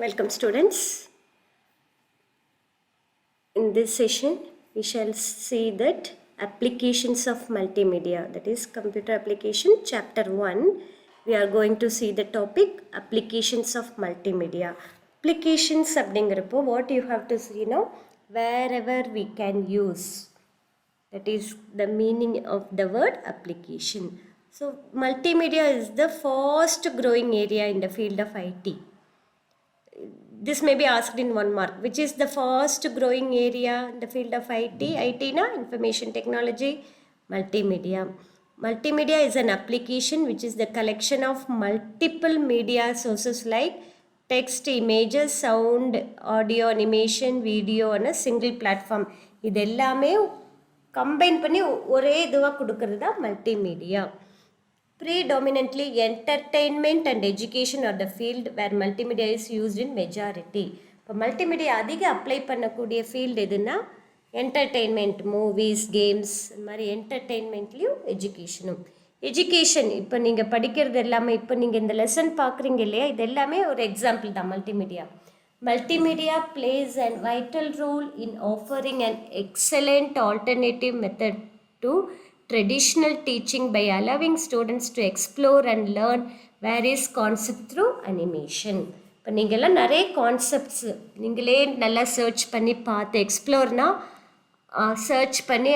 Welcome students. In this session, we shall see that applications of multimedia, that is computer application chapter 1. We are going to see the topic applications of multimedia. Applications அப்படிங்கிறப்போ what you have to see now, wherever we can use. That is the meaning of the word application. So multimedia is the fast growing area in the field of IT. This may be asked in 1 mark. Which is the fast growing area in the field of IT? IT na information technology, multimedia. Multimedia is an application which is the collection of multiple media sources like text, images, sound, audio, animation, video on a single platform. இது எல்லாமே combine பண்ணி ஒரே இதுவாக கொடுக்கறது தான் multimedia. Predominantly entertainment and education are the field where multimedia is used in majority. இப்போ multimedia அதிக apply பண்ணக்கூடிய ஃபீல்டு எதுனா என்டர்டெயின்மெண்ட், மூவிஸ், கேம்ஸ், இந்த மாதிரி என்டர்டெயின்மெண்ட்லேயும் எஜுகேஷன் இப்போ நீங்கள் படிக்கிறது எல்லாமே இப்போ நீங்கள் இந்த லெசன் பார்க்குறீங்க இல்லையா, இது எல்லாமே ஒரு எக்ஸாம்பிள் தான் multimedia. Multimedia plays a vital role in offering an excellent alternative method to traditional teaching by allowing students to explore and learn various concepts through animation. இப்போ நீங்கள்லாம் நிறைய கான்செப்ட்ஸு நீங்களே நல்லா சர்ச் பண்ணி பார்த்து எக்ஸ்ப்ளோர்னா சர்ச் பண்ணி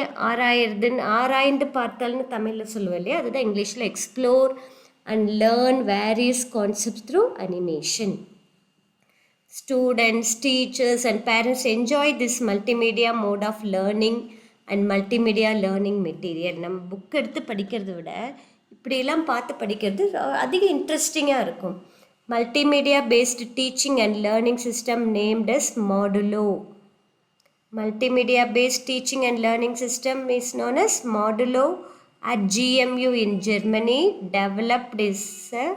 ஆராய்ந்து பார்த்தால்னு தமிழில் சொல்லுவேன் இல்லையா, அதுதான் இங்கிலீஷில் explore and learn various concepts through animation. Students, teachers and parents enjoy this multimedia mode of learning and multimedia learning material. நம்ம புக் எடுத்து படிக்கிறத விட இப்படியெல்லாம் பார்த்து படிக்கிறது அதிக இன்ட்ரெஸ்டிங்காக இருக்கும். Multimedia based teaching and learning system named as Modulo. Multimedia based teaching and learning system is known as Modulo at GMU in Germany. Developed is a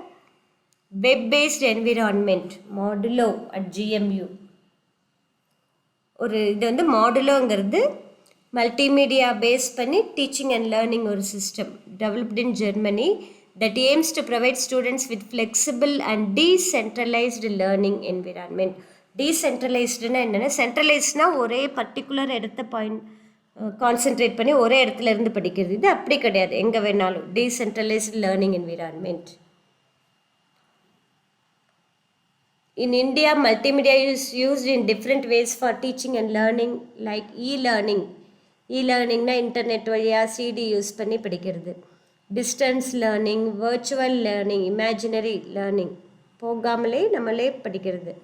web-based environment. Modulo at GMU. ஒரு இது வந்து மாடுலோங்கிறது multimedia base பண்ணி teaching and learning ஒரு system developed in Germany that aims to provide students with flexible and decentralised learning environment. டீசென்ட்ரலைஸ்டுனா என்னென்னா, சென்ட்ரலைஸ்ட்னால் ஒரே பர்டிகுலர் இடத்த கான்சென்ட்ரேட் பண்ணி ஒரே இடத்துல இருந்து படிக்கிறது. இது அப்படி கிடையாது, எங்கே வேணாலும். Decentralised learning environment. In India, multimedia is used in different ways for teaching and learning like e-learning. E-learning na internet valiya CD use பண்ணி படிக்கிறது. Distance learning, virtual learning, imaginary learning, போகாமலே நம்மளே படிக்கிறது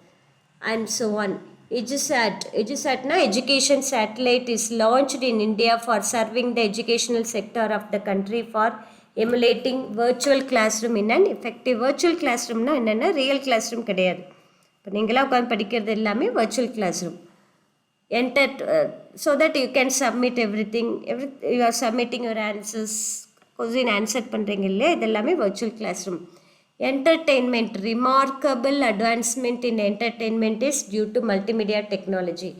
and so on. EduSat na education satellite is launched in India for serving the educational sector of the country for emulating virtual classroom in an effective. Virtual classroom na என்னன்னா real classroom கிடையாது. இப்போ நீங்களாம் உட்காந்து படிக்கிறது எல்லாமே virtual classroom. So that you can submit you are submitting your answers, question answer பண்ணுறீங்க இல்லையா, இது எல்லாமே virtual classroom. Entertainment, remarkable advancement in entertainment is due to multimedia technology.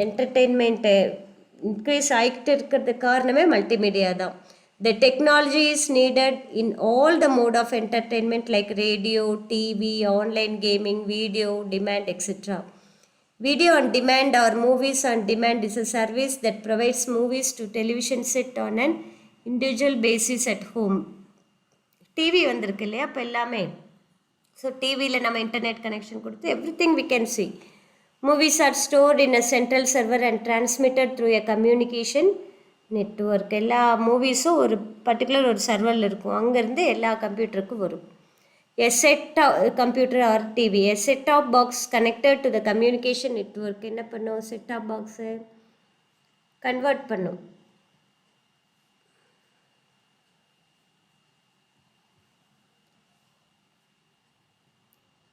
Entertainment increase ஆகிட்டு இருக்கிறதுக்கு காரணமே மல்டிமீடியா தான். The technology is needed in all the mode of entertainment like radio, TV, online gaming, video, demand, etc. Video on demand or movies on demand is a service that provides movies to television set on an individual basis at home. TV வந்திருக்கு இல்லையா இப்போ எல்லாமே. So டிவியில் நம்ம internet connection கொடுத்து everything we can see. Movies are stored in a central server and transmitted through a communication network. எல்லா மூவிஸும் ஒரு particular ஒரு சர்வரில் இருக்கும், அங்கேருந்து எல்லா கம்ப்யூட்டருக்கும் வரும். A set computer or TV, a set of box connected to the communication network என்ன பண்ணும், செட் ஆஃப் பாக்ஸை கன்வெர்ட் பண்ணும்.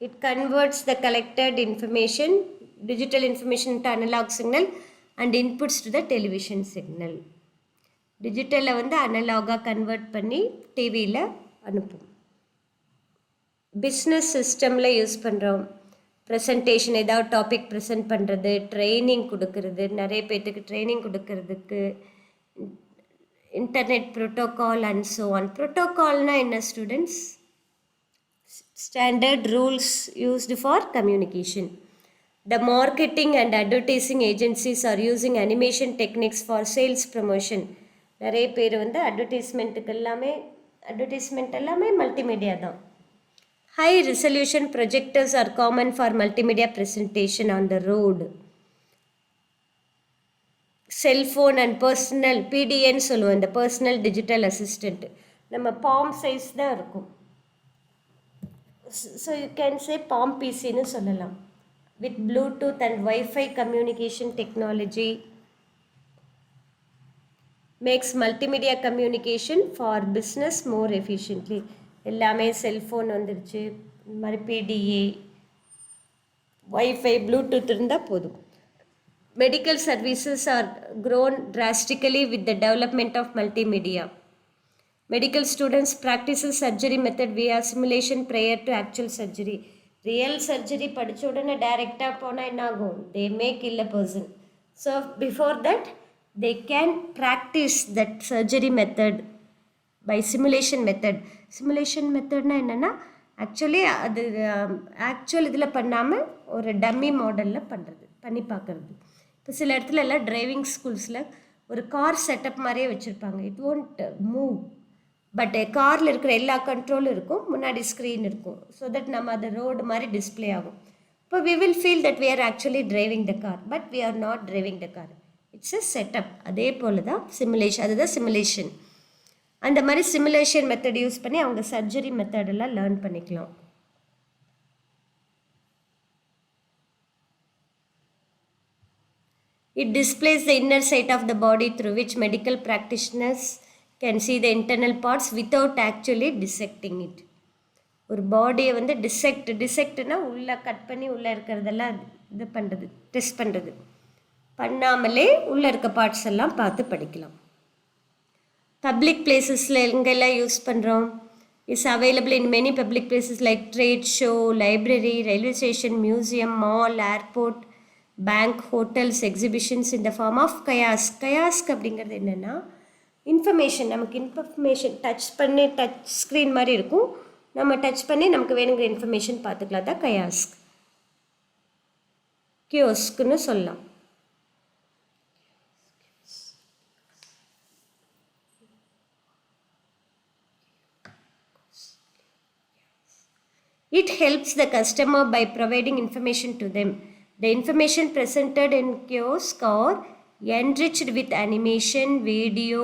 It converts the collected information, digital information to analog signal and inputs to the television signal. டிஜிட்டலில் வந்து அனலாகாக convert பண்ணி டிவியில் அனுப்பும். Business சிஸ்டமில் யூஸ் பண்ணுறோம். ப்ரெசன்டேஷன், ஏதாவது டாபிக் ப்ரெசென்ட் பண்ணுறது, ட்ரைனிங் கொடுக்கறது, நிறைய பேர்த்துக்கு ட்ரைனிங் கொடுக்கறதுக்கு, internet protocol and so on. ப்ரோட்டோகால்னால் என்ன students? Standard rules used for communication. The marketing and advertising agencies are using animation techniques for sales promotion. நிறைய பேர் வந்து அட்வர்டைஸ்மெண்ட் எல்லாமே மல்டிமீடியா தான். High resolution projectors are common for multimedia presentation on the road. Cell phone and personal PDN சொல்லுவோம், இந்த personal digital assistant நம்ம palm size தான் இருக்கும். So you can say palm PC னு சொல்லலாம். With Bluetooth and Wi-Fi communication technology makes multimedia communication for business more efficiently. எல்லாமே cellphone வந்துடுச்சு, இந்த மாதிரி PDA, Wi-Fi, Bluetooth இருந்தால் போதும். Medical services are grown drastically with the development of multimedia. Medical students practice surgery method via simulation prior to actual surgery. Real surgery படிச்ச உடனே டைரெக்டாக போனால் என்ன ஆகும்? They may kill a person. So before that they can practice that surgery method by simulation method. Simulation methodனா என்னென்னா actually அது actual இதில் பண்ணாமல் ஒரு டம்மி மாடலில் பண்ணி பார்க்குறது. இப்போ சில இடத்துல எல்லாம் டிரைவிங் ஸ்கூல்ஸில் ஒரு கார் செட்டப் மாதிரியே வச்சுருப்பாங்க. இட் ஓன்ட் மூவ், பட் காரில் இருக்கிற எல்லா கண்ட்ரோலும் இருக்கும், முன்னாடி ஸ்க்ரீன் இருக்கும். ஸோ தட் நம்ம அது ரோடு மாதிரி டிஸ்பிளே ஆகும். இப்போ we will feel that we are actually driving the car, but we are not driving the car. It's a setup. அதே போல் தான் சிமுலேஷன், அதுதான் சிமுலேஷன். அந்த மாதிரி சிமுலேஷன் மெத்தட் யூஸ் பண்ணி அவங்க சர்ஜரி மெத்தடெல்லாம் லேர்ன் பண்ணிக்கலாம். It displays the inner side of the body through which medical practitioners can see the internal parts without actually dissecting it. ஒரு பாடியை வந்து டிசெக்ட்னா உள்ளே கட் பண்ணி உள்ளே இருக்கிறதெல்லாம் இது பண்ணுறது, டெஸ்ட் பண்ணுறது பண்ணாமலே உள்ளே இருக்க பார்ட்ஸ் எல்லாம் பார்த்து படிக்கலாம். பப்ளிக் பிளேசஸில் எங்கெல்லாம் யூஸ் பண்ணுறோம்? Is available in many public places like trade show, library, railway station, museum, mall, airport, bank, hotels, exhibitions இந்த ஃபார்ம் ஆஃப் கயாஸ்க். கயாஸ்க் அப்படிங்கிறது என்னென்னா இன்ஃபர்மேஷன், நமக்கு இன்ஃபர்மேஷன் டச் ஸ்க்ரீன் மாதிரி இருக்கும், நம்ம டச் பண்ணி நமக்கு வேணுங்கிற இன்ஃபர்மேஷன் பார்த்துக்கலாம். தான் கயாஸ்க். கியோஸ்க்குன்னு சொல்லலாம். It helps the customer by providing information to them. The information presented in kiosk are enriched with animation, video,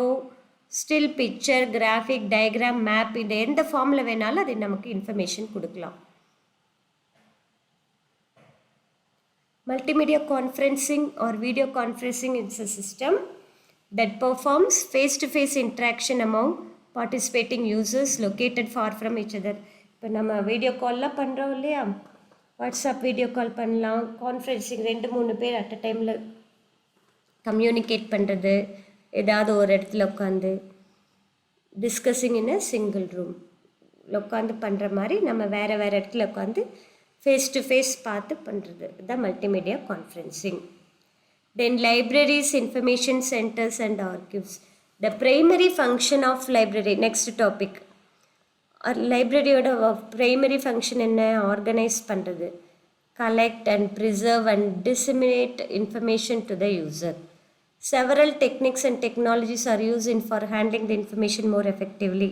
still picture, graphic, diagram, map. இந்த எந்த ஃபார்மில் வேணாலும் அது நமக்கு இன்ஃபர்மேஷன் கொடுக்கலாம். Multimedia conferencing or video conferencing is a system that performs face-to-face interaction among participating users located far from each other. இப்போ நம்ம video கால்லாம் பண்ணுறோம் இல்லையா, வாட்ஸ்அப் வீடியோ கால் பண்ணலாம். கான்ஃபரன்சிங் 2-3 பேர் அட் அ டைமில் கம்யூனிகேட் பண்ணுறது, ஏதாவது ஒரு இடத்துல உட்காந்து discussing in a single room உட்காந்து பண்ணுற மாதிரி நம்ம வேறு இடத்துல உட்காந்து ஃபேஸ் டு ஃபேஸ் பார்த்து பண்ணுறது தான் multimedia conferencing. Then libraries, information centres and archives. The primary function of library. Next topic. லைப்ரரியோட ப்ரைமரி ஃபங்க்ஷன் என்ன? ஆர்கனைஸ் பண்ணுறது, collect and preserve and disseminate information to the user. Several techniques and technologies are used for handling the information more effectively.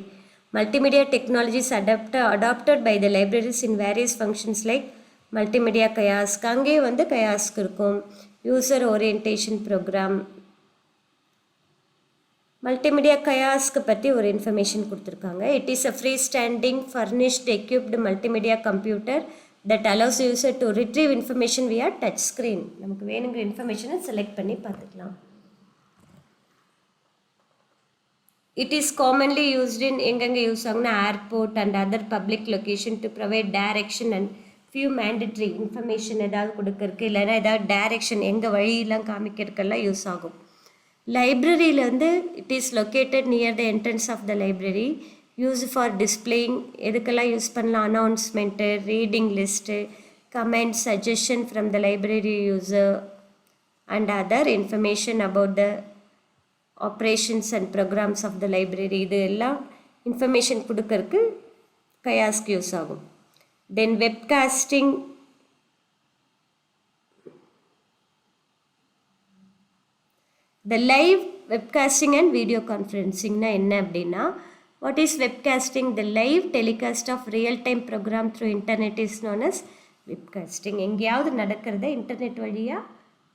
Multimedia technologies adopted by the libraries in various functions like multimedia kiosk. அங்கே வந்து kiosk இருக்கும், user orientation program. Multimedia kiosk பற்றி ஒரு information கொடுத்துருக்காங்க. It is a freestanding furnished equipped multimedia computer that allows user to retrieve information via touch screen. நமக்கு வேணுங்கிற இன்ஃபர்மேஷனை select பண்ணி பார்த்துக்கலாம். It is commonly used in எங்கெங்கே யூஸ் ஆகுனா airport and other public location to provide direction and few mandatory information ஏதாவது கொடுக்கறதுக்கு, இல்லைன்னா ஏதாவது டைரக்ஷன் எங்கள் வழியெல்லாம் காமிக்கிறதுக்கெல்லாம் யூஸ் ஆகும். லைப்ரரியில் வந்து it is located near the entrance of the library, use for displaying. எதுக்கெல்லாம் யூஸ் பண்ணலாம்? Announcement, reading list, comment, suggestion from the library user and other information about the operations and programmes of the library. இது எல்லாம் information கொடுக்கறதுக்கு kiosk use ஆகும். Then webcasting. The live webcasting and video conferencing na enna appadina, what is webcasting? The live telecast of real time program through internet is known as webcasting. எங்கேயாவது நடக்கிறத internet வழியாக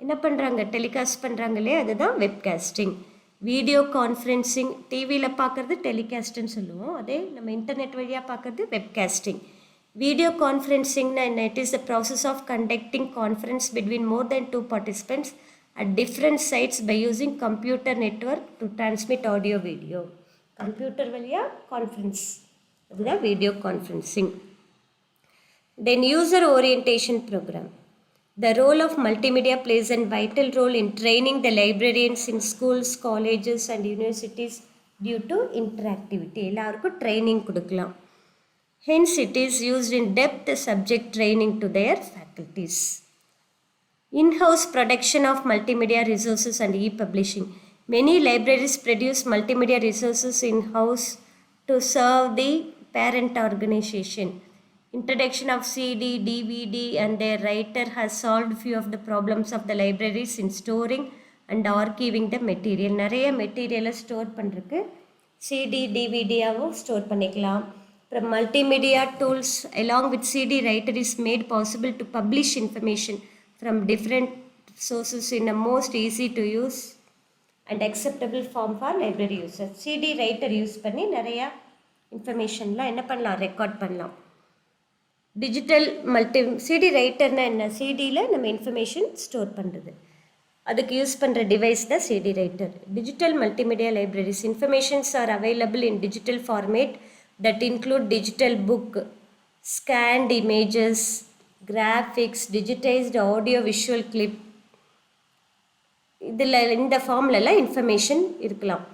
என்ன பண்ணுறாங்க, telecast பண்ணுறாங்களே, அதுதான் webcasting. Video conferencing, டிவியில் பார்க்குறது டெலிகாஸ்ட்டுன்னு சொல்லுவோம், அதே நம்ம இன்டர்நெட் வழியாக பார்க்குறது வெப்காஸ்டிங். வீடியோ கான்ஃபரன்சிங்னா என்ன? It is the process of conducting conference between more than 2 participants at different sites by using computer network to transmit audio video. Computer வழியாக கான்ஃபரன்ஸ், அதுதான் video conferencing. Then user orientation program. The role of multimedia plays a vital role in training the librarians in schools, colleges and universities due to interactivity. எல்லாருக்கும் training கொடுக்கலாம். Hence it is used in depth subject training to their faculties. In-house production of multimedia resources and e-publishing. Many libraries produce multimedia resources in-house to serve the parent organization. Introduction of CD, DVD and their writer has solved few of the problems of the libraries in storing and archiving the material. நிறைய மெட்டீரியலை store பண்ணுறதுக்கு CD, DVDயாகவும் store பண்ணிக்கலாம். அப்புறம் multimedia tools along with CD writer is made possible to publish information from different sources in a most easy to use and acceptable form for library users. CD writer use பண்ணி நிறையா இன்ஃபர்மேஷன்லாம் என்ன பண்ணலாம், record பண்ணலாம். Digital CD ரைட்டர்னால் என்ன? சிடியில் நம்ம information store பண்ணுறது, அதுக்கு use பண்ணுற டிவைஸ் தான் CD writer. Digital multimedia libraries. Informations are available in digital format that include digital book, scanned images, graphics, digitized audio visual clip. இதில் இந்த ஃபார்ம்லலாம் இன்ஃபர்மேஷன் இருக்கலாம்.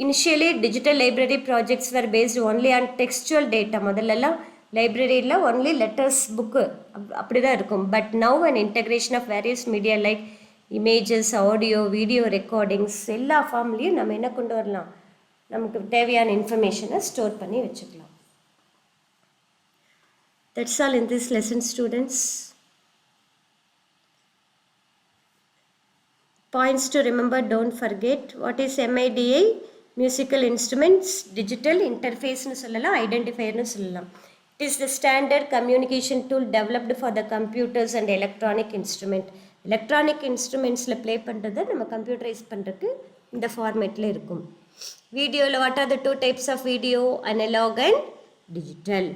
Initially digital library projects were based only on textual data. முதல்லலாம் லைப்ரரியில் only letters book அப்படி தான் இருக்கும். But now and integration of various media like images, audio, video recordings எல்லா ஃபார்ம்லேயும் நம்ம என்ன கொண்டு வரலாம், நமக்கு தேவையான இன்ஃபர்மேஷனை ஸ்டோர் பண்ணி வச்சுக்கலாம். That's all in this lesson, students. Points to remember, don't forget. What is MIDI? Musical instruments, digital interface னு சொல்லலாம், ஐடென்டிஃபையர்னு சொல்லலாம். It is the standard communication tool developed for the computers and electronic instrument. Electronic இன்ஸ்ட்ருமெண்ட்ஸில் play பண்ணுறதை நம்ம computerise பண்ணுறதுக்கு இந்த ஃபார்மேட்டில் இருக்கும். வீடியோவில் what are the 2 types of video? Analog and digital.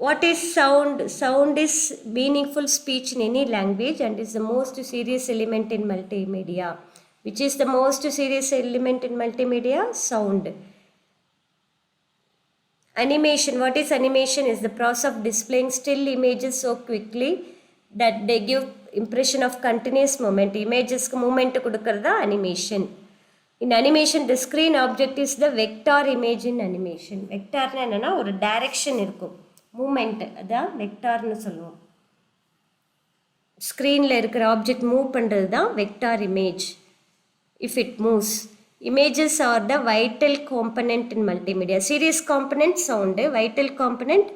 What is sound? Sound is meaningful speech in any language and is the most serious element in multimedia. Which is the most serious element in multimedia? Sound. Animation. What is animation? Is the process of displaying still images so quickly that they give impression of continuous movement. Imagesக்கு movement கொடுக்கறதா animation. In animation, the screen object is the vector image in animation. வெக்டார்னா என்னென்னா ஒரு direction இருக்கும், moment, அதான் வெக்டார்னு சொல்லுவோம். ஸ்க்ரீனில் இருக்கிற object move பண்ணுறது தான் vector image. If it moves. Images are the vital component in multimedia. Serious component sound, vital component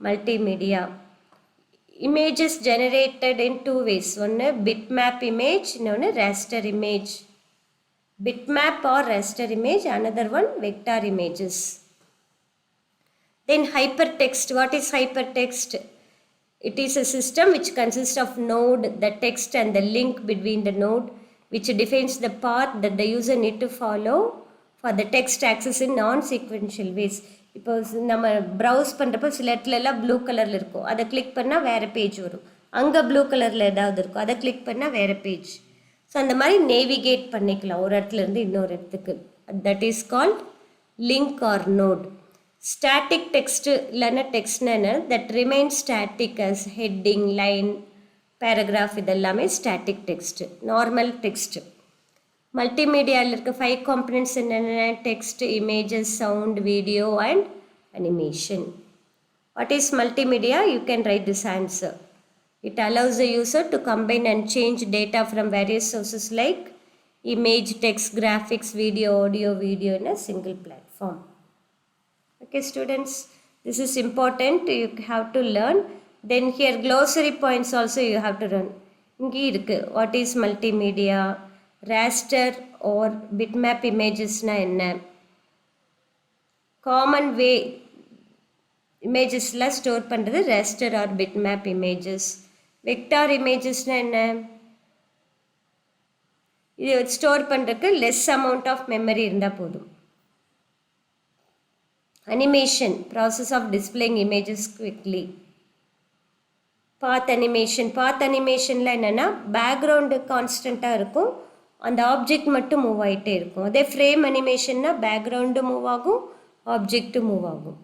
multimedia. Images generated in 2 ways. One bitmap image, another raster image. Bitmap or raster image, another one vector images. Then hypertext. What is hypertext? It is a system which consists of node, the text and the link between the node, which defines the path that the user need to follow for the text access in non-sequential ways. இப்போ நம்ம browse பண்ணுறப்போ சில இடத்துலலாம் blue கலரில் இருக்கும், அதை click பண்ணால் வேறு பேஜ் வரும். அங்கே ப்ளூ கலரில் ஏதாவது இருக்கும், அதை கிளிக் பண்ணால் வேறு பேஜ். ஸோ அந்த மாதிரி நேவிகேட் பண்ணிக்கலாம் ஒரு இடத்துலேருந்து இன்னொரு இடத்துக்கு. That is called link or node. Static text இல்லைன்னா டெக்ஸ்ட்னா என்ன? That remain static as heading, line, paragraph, இதெல்லாமே ஸ்டாட்டிக் டெக்ஸ்ட். Normal text. மல்டிமீடியாவில் இருக்க 5 காம்பனன்ட்ஸ் என்னென்ன? Text, images, sound, video and animation. What is multimedia? You can write this answer. It allows the user to combine and change data from various sources like image, text, graphics, video, audio, video in a single platform. Okay students, This is important, you have to learn. Then here glossary points also you have to learn. இங்கே இருக்கு, what is multimedia, raster or bitmap imagesனா என்ன, common way imagesலாம் store பண்ணுறது raster or bitmap images. vector imagesனா என்ன, இது store பண்ணுறதுக்கு less amount of memory இருந்தால் போதும். animation, process of displaying images quickly. path animationல என்னென்னா பேக்ரவுண்டு கான்ஸ்டண்ட்டாக இருக்கும், அந்த ஆப்ஜெக்ட் மட்டும் மூவ் ஆகிட்டே இருக்கும். அதே ஃப்ரேம் அனிமேஷன்னா பேக்ரவுண்டு மூவ் ஆகும், ஆப்ஜெக்ட்டும் மூவ் ஆகும்.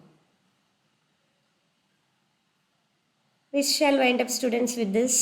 We shall wind up students with this.